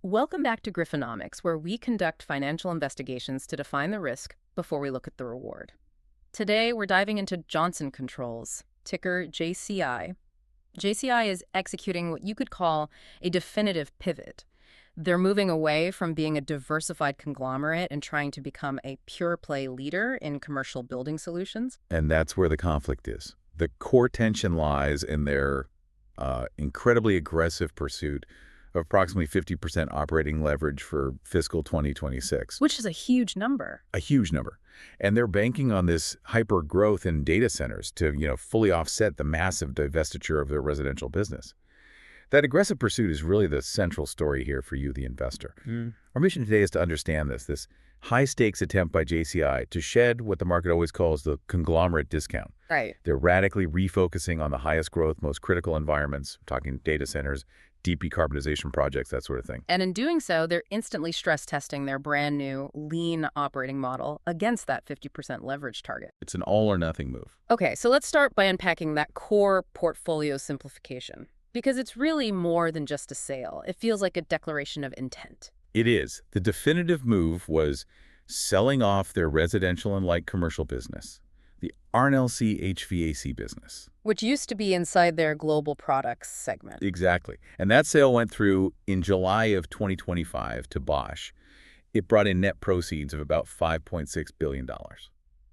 Welcome back to Griffonomics, where we conduct financial investigations to define the risk before we look at the reward. Today, we're diving into Johnson Controls, ticker JCI. JCI is executing what you could call a definitive pivot. They're moving away from being a diversified conglomerate and trying to become a pure-play leader in commercial building solutions. And that's where the conflict is. The core tension lies in their incredibly aggressive pursuit of approximately 50% operating leverage for fiscal 2026. Which is a huge number. A huge number. And they're banking on this hyper growth in data centers to, fully offset the massive divestiture of their residential business. That aggressive pursuit is really the central story here for you, the investor. Our mission today is to understand this high-stakes attempt by JCI to shed what the market always calls the conglomerate discount. Right. They're radically refocusing on the highest growth, most critical environments, talking data centers, deep decarbonization projects, that sort of thing. And in doing so, they're instantly stress testing their brand new lean operating model against that 50% leverage target. It's an all-or-nothing move. Okay, so let's start by unpacking that core portfolio simplification, because it's really more than just a sale. It feels like a declaration of intent. It is. The definitive move was selling off their residential and light commercial business, the RNLC HVAC business. Which used to be inside their global products segment. Exactly. And that sale went through in July of 2025 to Bosch. It brought in net proceeds of about $5.6 billion.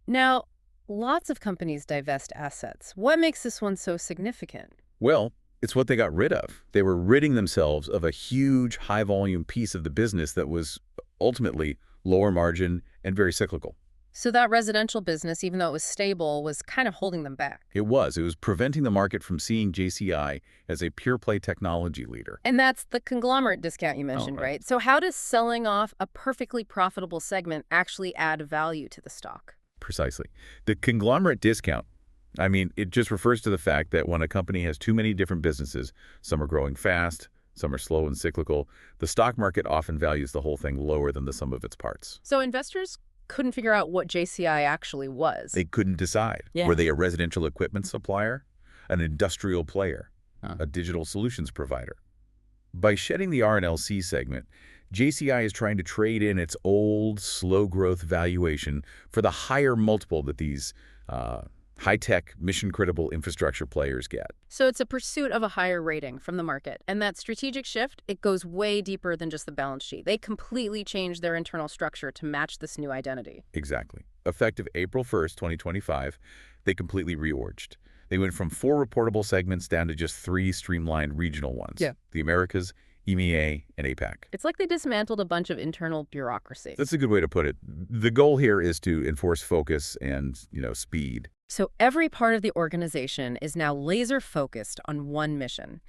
Now, lots of companies divest assets. What makes this one so significant? Well, it's what they got rid of. They were ridding themselves of a huge, high-volume piece of the business that was ultimately lower margin and very cyclical. So that residential business, even though it was stable, was kind of holding them back. It was. It was preventing the market from seeing JCI as a pure-play technology leader. And that's the conglomerate discount you mentioned, right? So how does selling off a perfectly profitable segment actually add value to the stock? Precisely. The conglomerate discount, it just refers to the fact that when a company has too many different businesses, some are growing fast, some are slow and cyclical, the stock market often values the whole thing lower than the sum of its parts. So investors couldn't figure out what JCI actually was. They couldn't decide. Yeah. Were they a residential equipment supplier, an industrial player, a digital solutions provider? By shedding the RNLC segment, JCI is trying to trade in its old, slow-growth valuation for the higher multiple that these high-tech, mission-critical infrastructure players get. So it's a pursuit of a higher rating from the market. And that strategic shift, it goes way deeper than just the balance sheet. They completely changed their internal structure to match this new identity. Exactly. Effective April 1st, 2025, they completely reorged. They went from 4 reportable segments down to just 3 streamlined regional ones. Yeah. The Americas, EMEA, and APAC. It's like they dismantled a bunch of internal bureaucracy. That's a good way to put it. The goal here is to enforce focus and, speed. So every part of the organization is now laser-focused on one mission: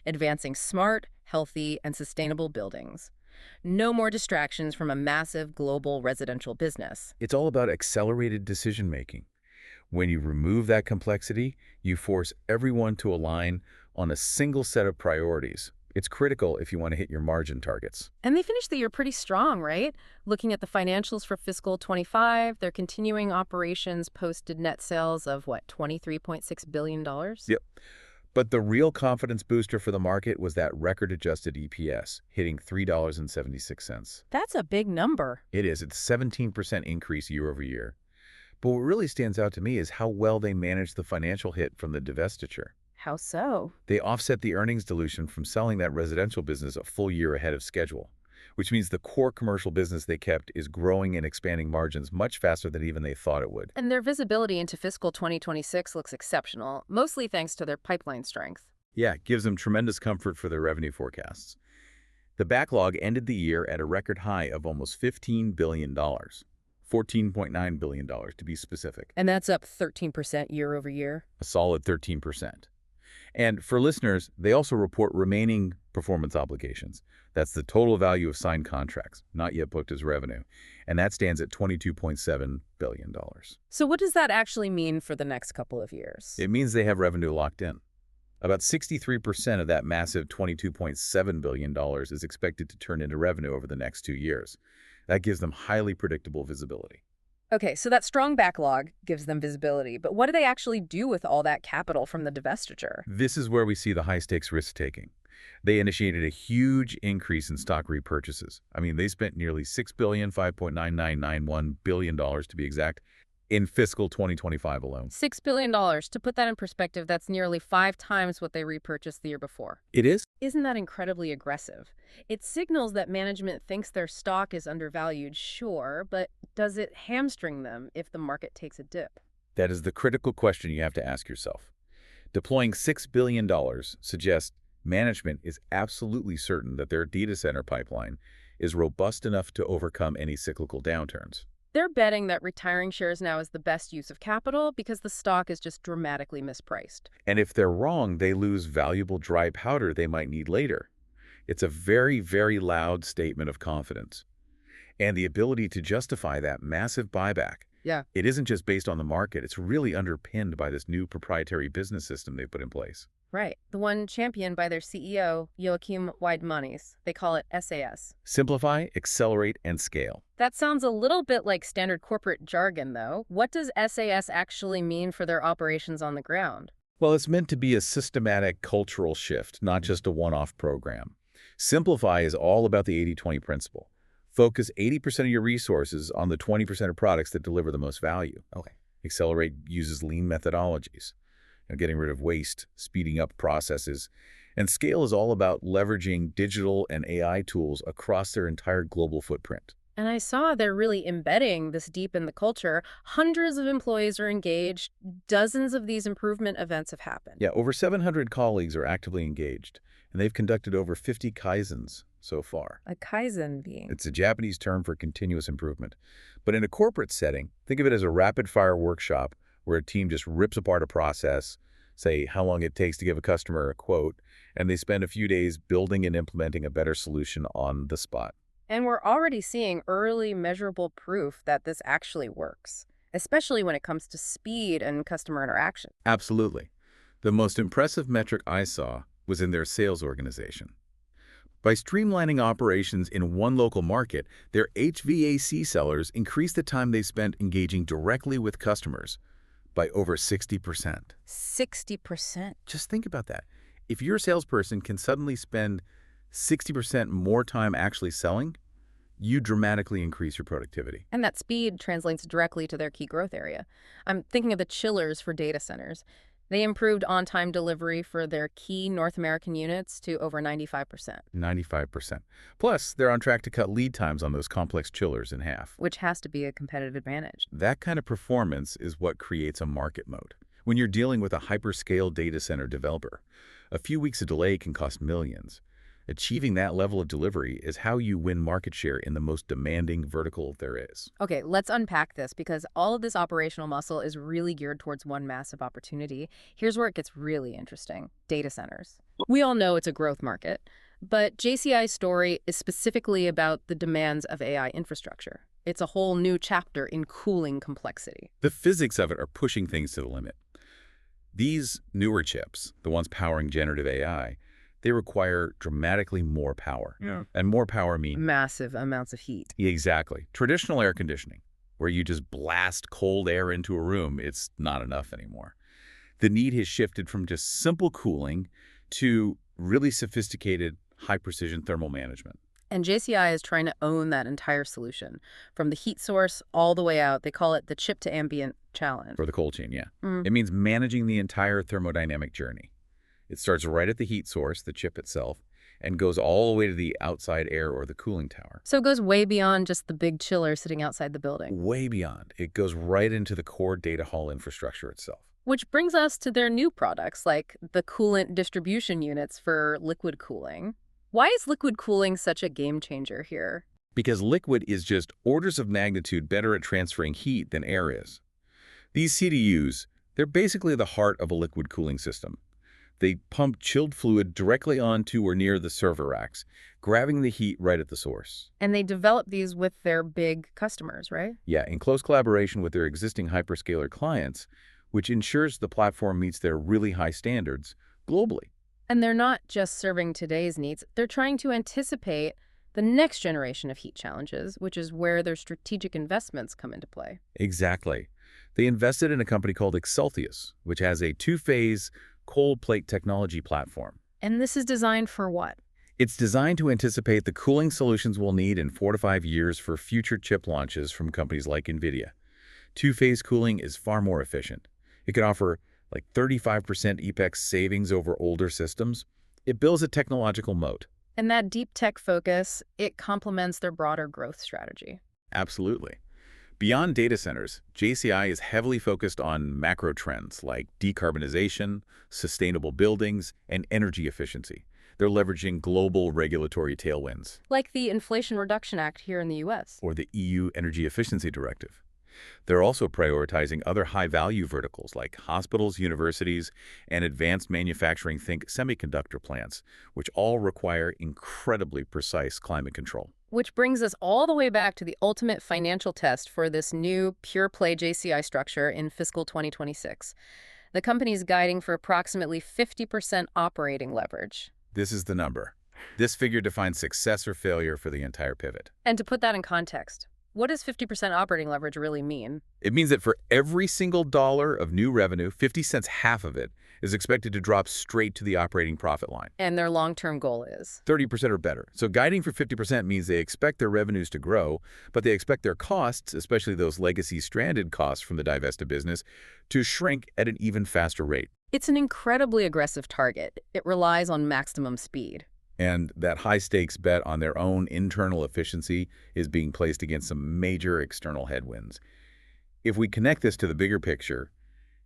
advancing smart, healthy, and sustainable buildings. No more distractions from a massive global residential business. It's all about accelerated decision-making. When you remove that complexity, you force everyone to align on a single set of priorities. It's critical if you want to hit your margin targets. And they finished the year pretty strong, right? Looking at the financials for fiscal 25, their continuing operations posted net sales of, $23.6 billion? Yep. But the real confidence booster for the market was that record-adjusted EPS, hitting $3.76. That's a big number. It is. It's a 17% increase year over year. But what really stands out to me is how well they managed the financial hit from the divestiture. How so? They offset the earnings dilution from selling that residential business a full year ahead of schedule, which means the core commercial business they kept is growing and expanding margins much faster than even they thought it would. And their visibility into fiscal 2026 looks exceptional, mostly thanks to their pipeline strength. Yeah, it gives them tremendous comfort for their revenue forecasts. The backlog ended the year at a record high of almost $15 billion. $14.9 billion to be specific. And that's up 13% year over year. A solid 13%. And for listeners, they also report remaining performance obligations. That's the total value of signed contracts, not yet booked as revenue. And that stands at $22.7 billion. So what does that actually mean for the next couple of years? It means they have revenue locked in. About 63% of that massive $22.7 billion is expected to turn into revenue over the next 2 years. That gives them highly predictable visibility. Okay, so that strong backlog gives them visibility, but what do they actually do with all that capital from the divestiture? This is where we see the high-stakes risk-taking. They initiated a huge increase in stock repurchases. I mean, they spent nearly $6 billion, $5.9991 billion to be exact, in fiscal 2025 alone. $6 billion. To put that in perspective, that's nearly 5 times what they repurchased the year before. It is? Isn't that incredibly aggressive? It signals that management thinks their stock is undervalued, sure, but does it hamstring them if the market takes a dip? That is the critical question you have to ask yourself. Deploying $6 billion suggests management is absolutely certain that their data center pipeline is robust enough to overcome any cyclical downturns. They're betting that retiring shares now is the best use of capital because the stock is just dramatically mispriced. And if they're wrong, they lose valuable dry powder they might need later. It's a very, very loud statement of confidence. And the ability to justify that massive buyback. Yeah. It isn't just based on the market. It's really underpinned by this new proprietary business system they've put in place. Right. The one championed by their CEO, Joachim Weidmannis. They call it SAS. Simplify, accelerate, and scale. That sounds a little bit like standard corporate jargon, though. What does SAS actually mean for their operations on the ground? Well, it's meant to be a systematic cultural shift, not just a one-off program. Simplify is all about the 80-20 principle. Focus 80% of your resources on the 20% of products that deliver the most value. Okay. Accelerate uses lean methodologies, getting rid of waste, speeding up processes. And scale is all about leveraging digital and AI tools across their entire global footprint. And I saw they're really embedding this deep in the culture. Hundreds of employees are engaged. Dozens of these improvement events have happened. Yeah, over 700 colleagues are actively engaged, and they've conducted over 50 kaizens so far. A Kaizen being? It's a Japanese term for continuous improvement. But in a corporate setting, think of it as a rapid-fire workshop where a team just rips apart a process, say how long it takes to give a customer a quote, and they spend a few days building and implementing a better solution on the spot. And we're already seeing early measurable proof that this actually works, especially when it comes to speed and customer interaction. Absolutely. The most impressive metric I saw was in their sales organization. By streamlining operations in one local market, their HVAC sellers increased the time they spent engaging directly with customers by over 60%. 60%? Just think about that. If your salesperson can suddenly spend 60% more time actually selling, you dramatically increase your productivity. And that speed translates directly to their key growth area. I'm thinking of the chillers for data centers. They improved on-time delivery for their key North American units to over 95%. 95%. Plus, they're on track to cut lead times on those complex chillers in half. Which has to be a competitive advantage. That kind of performance is what creates a market moat. When you're dealing with a hyperscale data center developer, a few weeks of delay can cost millions. Achieving that level of delivery is how you win market share in the most demanding vertical there is. Okay, let's unpack this because all of this operational muscle is really geared towards one massive opportunity. Here's where it gets really interesting. Data centers. We all know it's a growth market, but JCI's story is specifically about the demands of AI infrastructure. It's a whole new chapter in cooling complexity. The physics of it are pushing things to the limit. These newer chips, the ones powering generative AI, they require dramatically more power. Yeah. And more power means Massive amounts of heat. exactly. Traditional air conditioning, where you just blast cold air into a room, it's not enough anymore. The need has shifted from just simple cooling to really sophisticated, high-precision thermal management. And JCI is trying to own that entire solution. From the heat source all the way out, they call it the chip-to-ambient challenge. For the cold chain, yeah. It means managing the entire thermodynamic journey. It starts right at the heat source, the chip itself, and goes all the way to the outside air or the cooling tower. So it goes way beyond just the big chiller sitting outside the building. Way beyond. It goes right into the core data hall infrastructure itself. Which brings us to their new products, like the Coolant Distribution Units for liquid cooling. Why is liquid cooling such a game changer here? Because liquid is just orders of magnitude better at transferring heat than air is. These CDUs, they're basically the heart of a liquid cooling system. They pump chilled fluid directly onto or near the server racks, grabbing the heat right at the source. And they develop these with their big customers, right? Yeah, in close collaboration with their existing hyperscaler clients, which ensures the platform meets their really high standards globally. And they're not just serving today's needs. They're trying to anticipate the next generation of heat challenges, which is where their strategic investments come into play. Exactly. They invested in a company called Accelsius, which has a two-phase cold plate technology platform. And this is designed for what? It's designed to anticipate the cooling solutions we'll need in 4 to 5 years for future chip launches from companies like NVIDIA. Two-phase cooling is far more efficient. It can offer like 35% OpEx savings over older systems. It builds a technological moat. And that deep tech focus, it complements their broader growth strategy. Absolutely. Beyond data centers, JCI is heavily focused on macro trends like decarbonization, sustainable buildings, and energy efficiency. They're leveraging global regulatory tailwinds. Like the Inflation Reduction Act here in the U.S. Or the EU Energy Efficiency Directive. They're also prioritizing other high-value verticals like hospitals, universities, and advanced manufacturing, think semiconductor plants, which all require incredibly precise climate control. Which brings us all the way back to the ultimate financial test for this new pure-play JCI structure in fiscal 2026. The company's guiding for approximately 50% operating leverage. This is the number. This figure defines success or failure for the entire pivot. And to put that in context, what does 50% operating leverage really mean? It means that for every single dollar of new revenue, 50 cents, half of it, is expected to drop straight to the operating profit line. And their long-term goal is? 30% or better. So guiding for 50% means they expect their revenues to grow, but they expect their costs, especially those legacy stranded costs from the divested business, to shrink at an even faster rate. It's an incredibly aggressive target. It relies on maximum speed. And that high-stakes bet on their own internal efficiency is being placed against some major external headwinds. If we connect this to the bigger picture,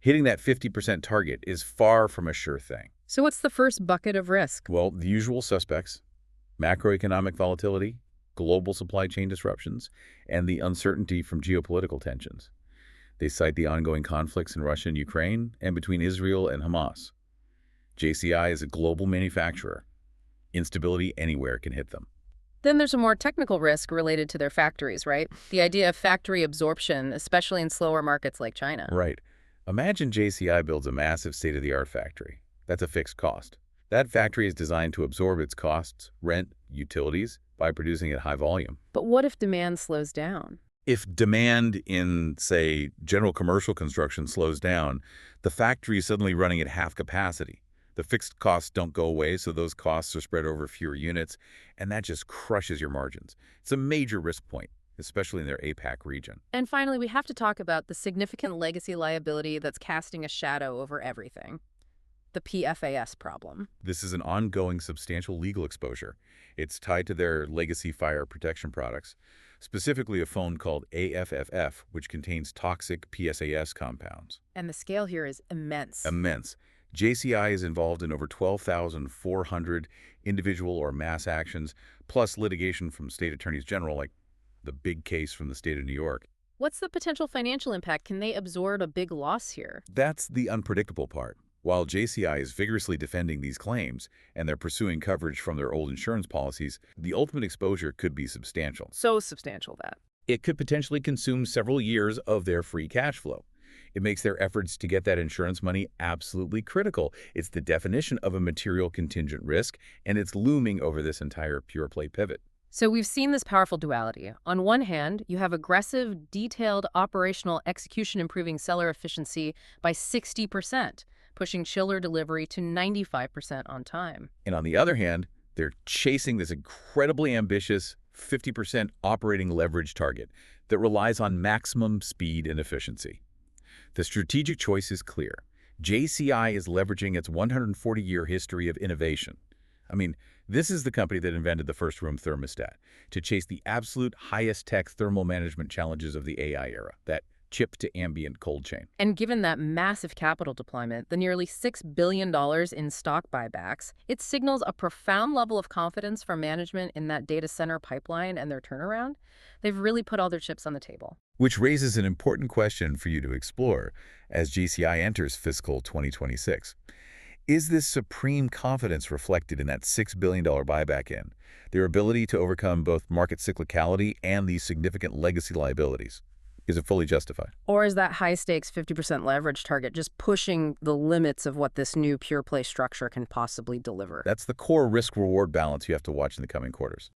hitting that 50% target is far from a sure thing. So what's the first bucket of risk? Well, the usual suspects: macroeconomic volatility, global supply chain disruptions, and the uncertainty from geopolitical tensions. They cite the ongoing conflicts in Russia and Ukraine and between Israel and Hamas. JCI is a global manufacturer. Instability anywhere can hit them. Then there's a more technical risk related to their factories, right? The idea of factory absorption, especially in slower markets like China. Right. Imagine JCI builds a massive state-of-the-art factory. That's a fixed cost. That factory is designed to absorb its costs, rent, utilities, by producing at high volume. But what if demand slows down? If demand in, say, general commercial construction slows down, the factory is suddenly running at half capacity. The fixed costs don't go away, so those costs are spread over fewer units, and that just crushes your margins. It's a major risk point, especially in their APAC region. And finally, we have to talk about the significant legacy liability that's casting a shadow over everything. The PFAS problem. This is an ongoing substantial legal exposure. It's tied to their legacy fire protection products, specifically a foam called AFFF, which contains toxic PSAS compounds. And the scale here is immense. Immense. JCI is involved in over 12,400 individual or mass actions, plus litigation from state attorneys general, like the big case from the state of New York. What's the potential financial impact? Can they absorb a big loss here? That's the unpredictable part. While JCI is vigorously defending these claims and they're pursuing coverage from their old insurance policies, the ultimate exposure could be substantial. So substantial that it could potentially consume several years of their free cash flow. It makes their efforts to get that insurance money absolutely critical. It's the definition of a material contingent risk, and it's looming over this entire pure-play pivot. So we've seen this powerful duality. On one hand, you have aggressive, detailed operational execution improving seller efficiency by 60%, pushing chiller delivery to 95% on time. And on the other hand, they're chasing this incredibly ambitious 50% operating leverage target that relies on maximum speed and efficiency. The strategic choice is clear. JCI is leveraging its 140-year history of innovation. I mean, this is the company that invented the first room thermostat to chase the absolute highest tech thermal management challenges of the AI era, that chip to ambient cold chain. And given that massive capital deployment, the nearly $6 billion in stock buybacks, it signals a profound level of confidence from management in that data center pipeline and their turnaround. They've really put all their chips on the table. Which raises an important question for you to explore as JCI enters fiscal 2026. Is this supreme confidence reflected in that $6 billion buyback in their ability to overcome both market cyclicality and these significant legacy liabilities? Is it fully justified? Or is that high-stakes 50% leverage target just pushing the limits of what this new pure-play structure can possibly deliver? That's the core risk-reward balance you have to watch in the coming quarters.